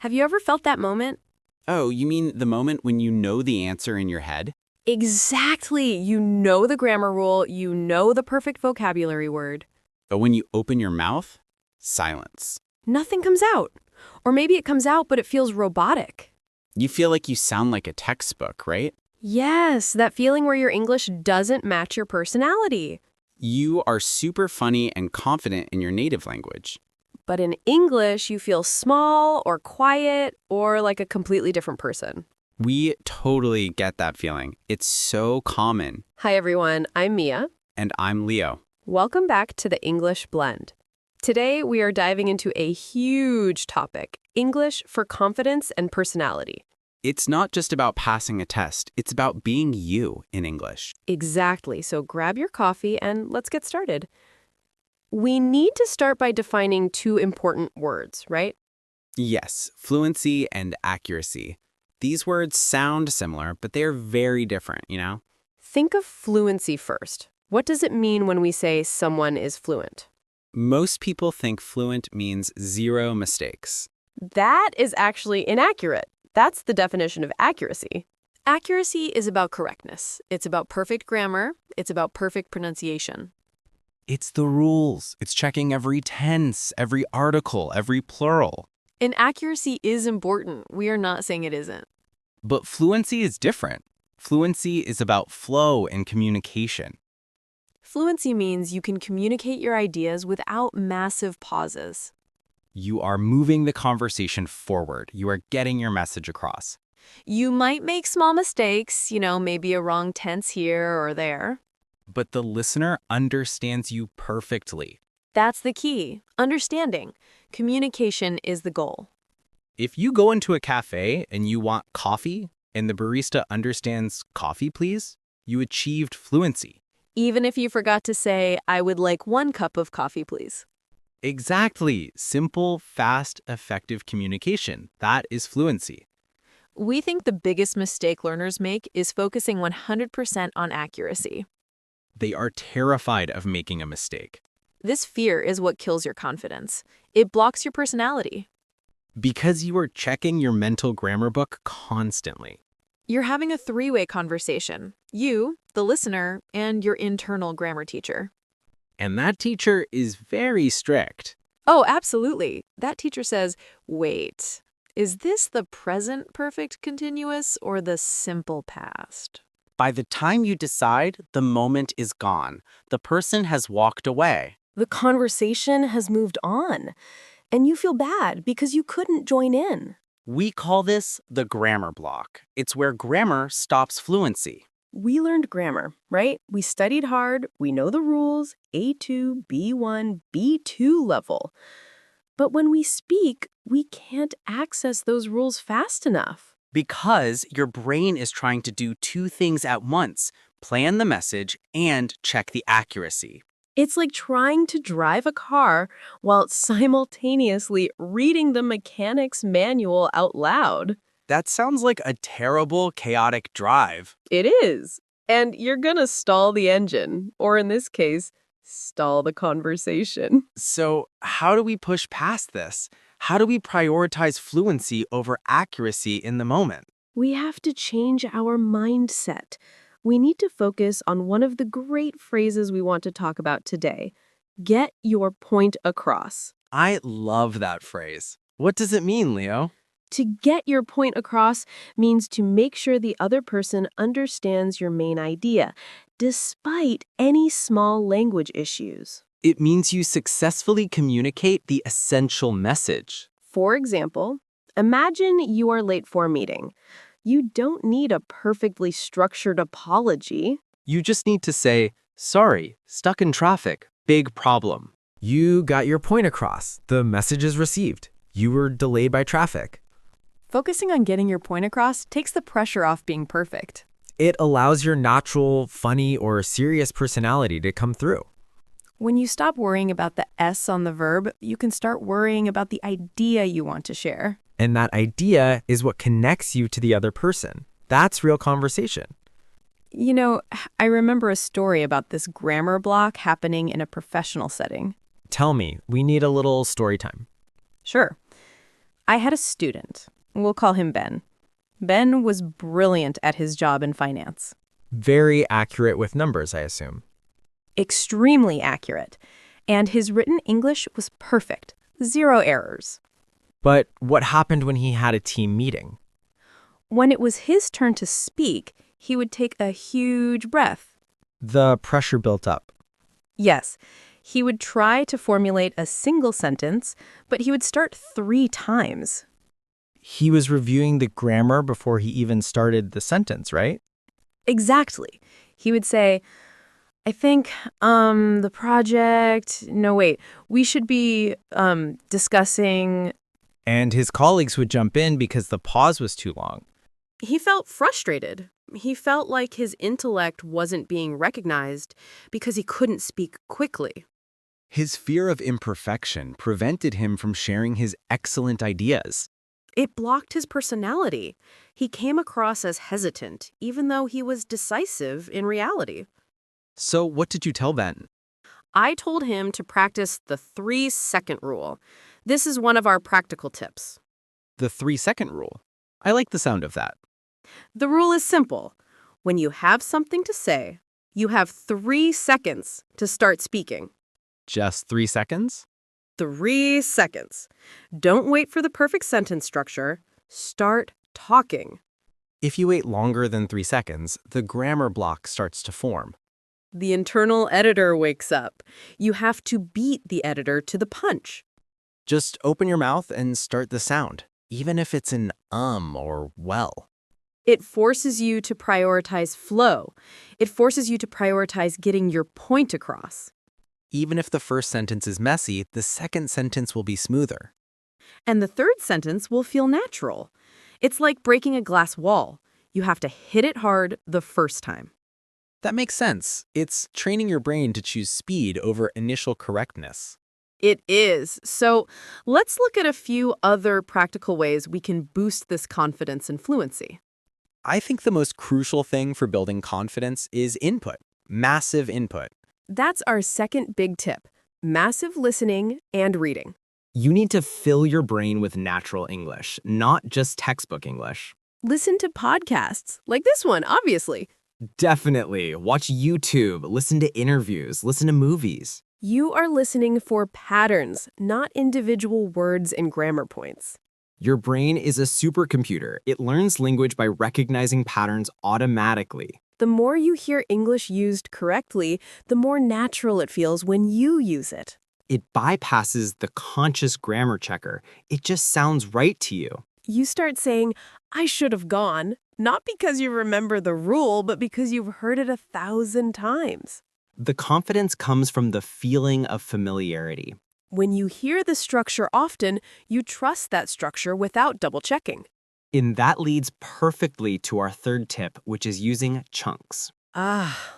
Have you ever felt that moment? Oh, you mean the moment when you know the answer in your head? Exactly. You know the grammar rule, you know the perfect vocabulary word. But when you open your mouth, silence. Nothing comes out. Or maybe it comes out, but it feels robotic. You feel like you sound like a textbook, right? Yes, that feeling where your English doesn't match your personality. You are super funny and confident in your native language. But in English, you feel small or quiet or like a completely different person. We totally get that feeling. It's so common. Hi, everyone. I'm Mia. And I'm Leo. Welcome back to the English Blend. Today, we are diving into a huge topic, English for confidence and personality. It's not just about passing a test. It's about being you in English. Exactly. So grab your coffee and let's get started. We need to start by defining two important words, right? Yes, fluency and accuracy. These words sound similar, but they're very different, you know? Think of fluency first. What does it mean when we say someone is fluent? Most people think fluent means zero mistakes. That is actually inaccurate. That's the definition of accuracy. Accuracy is about correctness. It's about perfect grammar. It's about perfect pronunciation. It's the rules. It's checking every tense, every article, every plural. And accuracy is important. We are not saying it isn't. But fluency is different. Fluency is about flow and communication. Fluency means you can communicate your ideas without massive pauses. You are moving the conversation forward. You are getting your message across. You might make small mistakes, maybe a wrong tense here or there. But the listener understands you perfectly. That's the key. Understanding. Communication is the goal. If you go into a cafe and you want coffee and the barista understands coffee, please, you achieved fluency. Even if you forgot to say, I would like 1 cup of coffee, please. Exactly. Simple, fast, effective communication. That is fluency. We think the biggest mistake learners make is focusing 100% on accuracy. They are terrified of making a mistake. This fear is what kills your confidence. It blocks your personality. Because you are checking your mental grammar book constantly. You're having a three-way conversation. You, the listener, and your internal grammar teacher. And that teacher is very strict. Oh, absolutely. That teacher says, wait, is this the present perfect continuous or the simple past? By the time you decide, the moment is gone. The person has walked away. The conversation has moved on, and you feel bad because you couldn't join in. We call this the grammar block. It's where grammar stops fluency. We learned grammar, right? We studied hard, we know the rules, A2, B1, B2 level. But when we speak, we can't access those rules fast enough. Because your brain is trying to do two things at once, plan the message and check the accuracy. It's like trying to drive a car while simultaneously reading the mechanic's manual out loud. That sounds like a terrible, chaotic drive. It is. And you're gonna stall the engine, or in this case, stall the conversation. So how do we push past this? How do we prioritize fluency over accuracy in the moment? We have to change our mindset. We need to focus on one of the great phrases we want to talk about today. Get your point across. I love that phrase. What does it mean, Leo? To get your point across means to make sure the other person understands your main idea, despite any small language issues. It means you successfully communicate the essential message. For example, imagine you are late for a meeting. You don't need a perfectly structured apology. You just need to say, sorry, stuck in traffic, big problem. You got your point across. The message is received. You were delayed by traffic. Focusing on getting your point across takes the pressure off being perfect. It allows your natural, funny, or serious personality to come through. When you stop worrying about the S on the verb, you can start worrying about the idea you want to share. And that idea is what connects you to the other person. That's real conversation. I remember a story about this grammar block happening in a professional setting. Tell me, we need a little story time. Sure. I had a student. We'll call him Ben. Ben was brilliant at his job in finance. Very accurate with numbers, I assume. Extremely accurate. And his written English was perfect. 0 errors. But what happened when he had a team meeting? When it was his turn to speak, he would take a huge breath. The pressure built up. Yes, he would try to formulate a single sentence, but he would start 3 times. He was reviewing the grammar before he even started the sentence, right? Exactly. He would say, I think, the project, no, wait, we should be, discussing. And his colleagues would jump in because the pause was too long. He felt frustrated. He felt like his intellect wasn't being recognized because he couldn't speak quickly. His fear of imperfection prevented him from sharing his excellent ideas. It blocked his personality. He came across as hesitant, even though he was decisive in reality. So what did you tell Ben? I told him to practice the 3-second rule. This is one of our practical tips. The 3-second rule. I like the sound of that. The rule is simple. When you have something to say, you have 3 seconds to start speaking. Just 3 seconds? 3 seconds. Don't wait for the perfect sentence structure. Start talking. If you wait longer than 3 seconds, the grammar block starts to form. The internal editor wakes up. You have to beat the editor to the punch. Just open your mouth and start the sound, even if it's an or well. It forces you to prioritize flow. It forces you to prioritize getting your point across. Even if the first sentence is messy, the second sentence will be smoother. And the third sentence will feel natural. It's like breaking a glass wall. You have to hit it hard the first time. That makes sense. It's training your brain to choose speed over initial correctness. It is. So let's look at a few other practical ways we can boost this confidence and fluency. I think the most crucial thing for building confidence is input, massive input. That's our second big tip, massive listening and reading. You need to fill your brain with natural English, not just textbook English. Listen to podcasts, like this one, obviously. Definitely. Watch YouTube, listen to interviews, listen to movies. You are listening for patterns, not individual words and grammar points. Your brain is a supercomputer. It learns language by recognizing patterns automatically. The more you hear English used correctly, the more natural it feels when you use it. It bypasses the conscious grammar checker. It just sounds right to you. You start saying, I should have gone, not because you remember the rule, but because you've heard it 1,000 times. The confidence comes from the feeling of familiarity. When you hear the structure often, you trust that structure without double-checking. And that leads perfectly to our third tip, which is using chunks.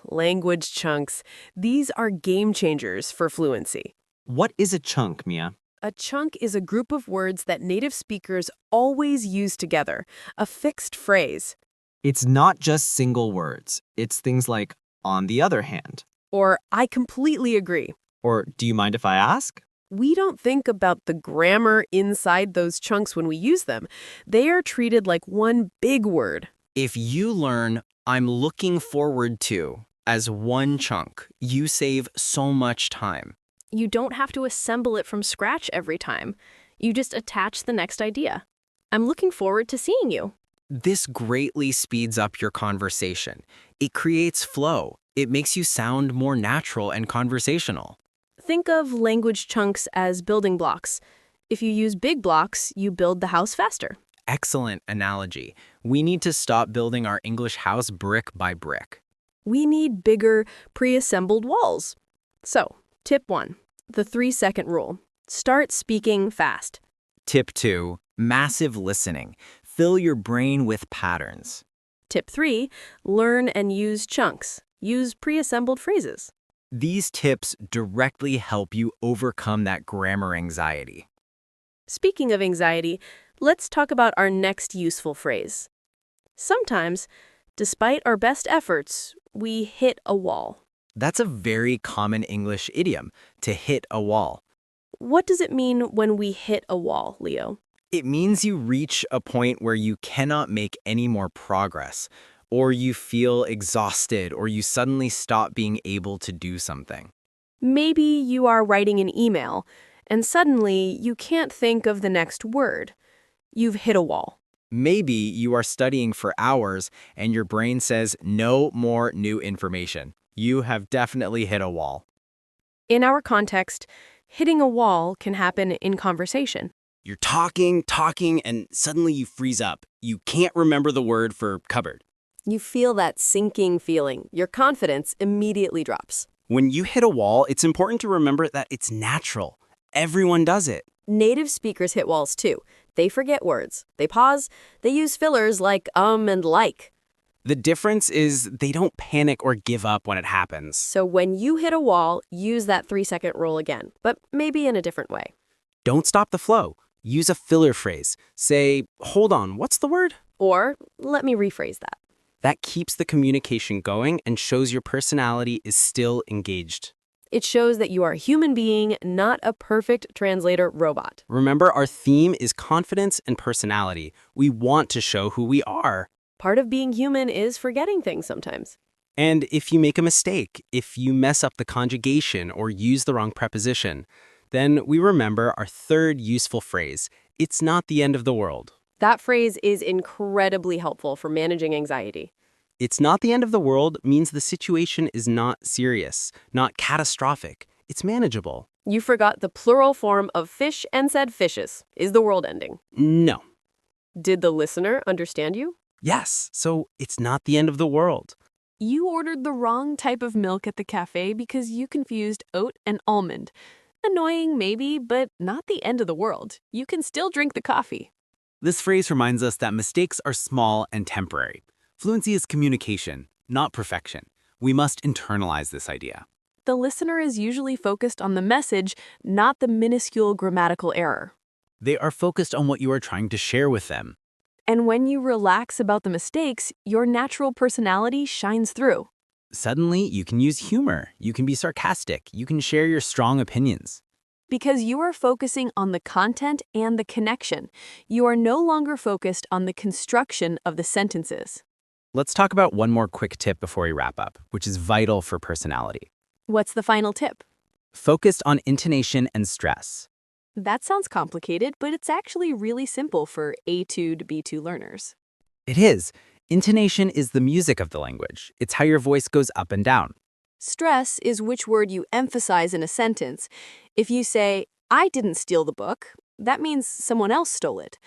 Language chunks. These are game changers for fluency. What is a chunk, Mia? A chunk is a group of words that native speakers always use together, a fixed phrase. It's not just single words. It's things like, on the other hand. Or, I completely agree. Or, do you mind if I ask? We don't think about the grammar inside those chunks when we use them. They are treated like one big word. If you learn I'm looking forward to as one chunk, you save so much time. You don't have to assemble it from scratch every time. You just attach the next idea. I'm looking forward to seeing you. This greatly speeds up your conversation. It creates flow. It makes you sound more natural and conversational. Think of language chunks as building blocks. If you use big blocks, you build the house faster. Excellent analogy. We need to stop building our English house brick by brick. We need bigger, pre-assembled walls. So, tip 1, the 3-second rule. Start speaking fast. Tip 2, massive listening. Fill your brain with patterns. Tip 3, learn and use chunks. Use pre-assembled phrases. These tips directly help you overcome that grammar anxiety. Speaking of anxiety, let's talk about our next useful phrase. Sometimes, despite our best efforts, we hit a wall. That's a very common English idiom, to hit a wall. What does it mean when we hit a wall, Leo? It means you reach a point where you cannot make any more progress, or you feel exhausted, or you suddenly stop being able to do something. Maybe you are writing an email, and suddenly you can't think of the next word. You've hit a wall. Maybe you are studying for hours and your brain says no more new information. You have definitely hit a wall. In our context, hitting a wall can happen in conversation. You're talking, and suddenly you freeze up. You can't remember the word for cupboard. You feel that sinking feeling. Your confidence immediately drops. When you hit a wall, it's important to remember that it's natural. Everyone does it. Native speakers hit walls too. They forget words. They pause. They use fillers like and like. The difference is they don't panic or give up when it happens. So when you hit a wall, use that 3-second rule again, but maybe in a different way. Don't stop the flow. Use a filler phrase. Say, hold on, what's the word? Or let me rephrase that. That keeps the communication going and shows your personality is still engaged. It shows that you are a human being, not a perfect translator robot. Remember, our theme is confidence and personality. We want to show who we are. Part of being human is forgetting things sometimes. And if you make a mistake, if you mess up the conjugation or use the wrong preposition, then we remember our third useful phrase, it's not the end of the world. That phrase is incredibly helpful for managing anxiety. It's not the end of the world means the situation is not serious, not catastrophic. It's manageable. You forgot the plural form of fish and said fishes. Is the world ending? No. Did the listener understand you? Yes, so it's not the end of the world. You ordered the wrong type of milk at the cafe because you confused oat and almond. Annoying, maybe, but not the end of the world. You can still drink the coffee. This phrase reminds us that mistakes are small and temporary. Fluency is communication, not perfection. We must internalize this idea. The listener is usually focused on the message, not the minuscule grammatical error. They are focused on what you are trying to share with them. And when you relax about the mistakes, your natural personality shines through. Suddenly, you can use humor, you can be sarcastic, you can share your strong opinions. Because you are focusing on the content and the connection. You are no longer focused on the construction of the sentences. Let's talk about one more quick tip before we wrap up, which is vital for personality. What's the final tip? Focused on intonation and stress. That sounds complicated, but it's actually really simple for A2 to B2 learners. It is. Intonation is the music of the language. It's how your voice goes up and down. Stress is which word you emphasize in a sentence. If you say, I didn't steal the book, that means someone else stole it.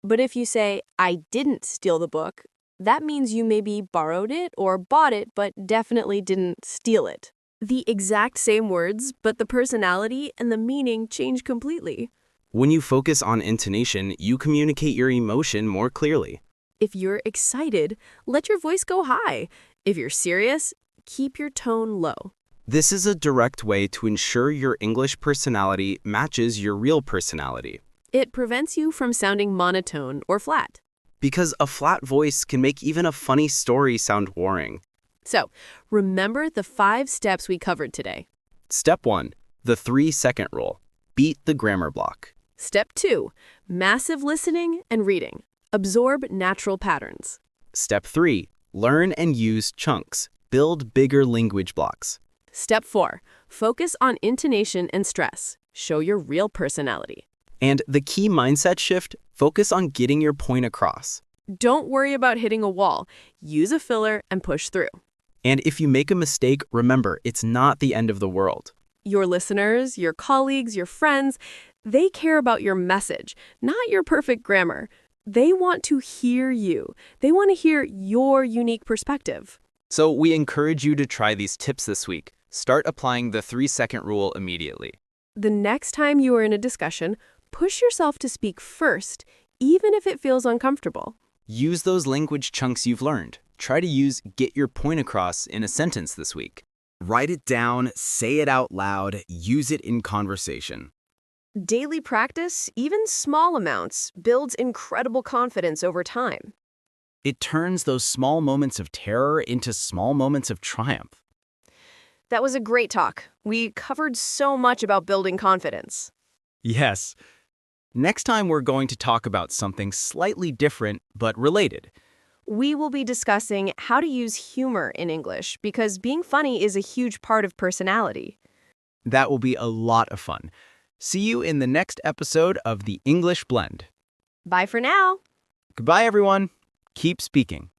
But if you say, I didn't steal the book, that means you maybe borrowed it or bought it, but definitely didn't steal it. The exact same words, but the personality and the meaning change completely. When you focus on intonation, you communicate your emotion more clearly. If you're excited, let your voice go high. If you're serious, keep your tone low. This is a direct way to ensure your English personality matches your real personality. It prevents you from sounding monotone or flat. Because a flat voice can make even a funny story sound boring. So, remember the 5 steps we covered today. Step 1, the 3-second rule. Beat the grammar block. Step 2, massive listening and reading. Absorb natural patterns. Step 3, learn and use chunks. Build bigger language blocks. Step 4, focus on intonation and stress. Show your real personality. And the key mindset shift, focus on getting your point across. Don't worry about hitting a wall. Use a filler and push through. And if you make a mistake, remember, it's not the end of the world. Your listeners, your colleagues, your friends, they care about your message, not your perfect grammar. They want to hear you. They want to hear your unique perspective. So we encourage you to try these tips this week. Start applying the 3-second rule immediately. The next time you are in a discussion, push yourself to speak first, even if it feels uncomfortable. Use those language chunks you've learned. Try to use get your point across in a sentence this week. Write it down, say it out loud, use it in conversation. Daily practice, even small amounts, builds incredible confidence over time. It turns those small moments of terror into small moments of triumph. That was a great talk. We covered so much about building confidence. Yes. Next time, we're going to talk about something slightly different but related. We will be discussing how to use humor in English because being funny is a huge part of personality. That will be a lot of fun. See you in the next episode of The English Blend. Bye for now. Goodbye, everyone. Keep speaking.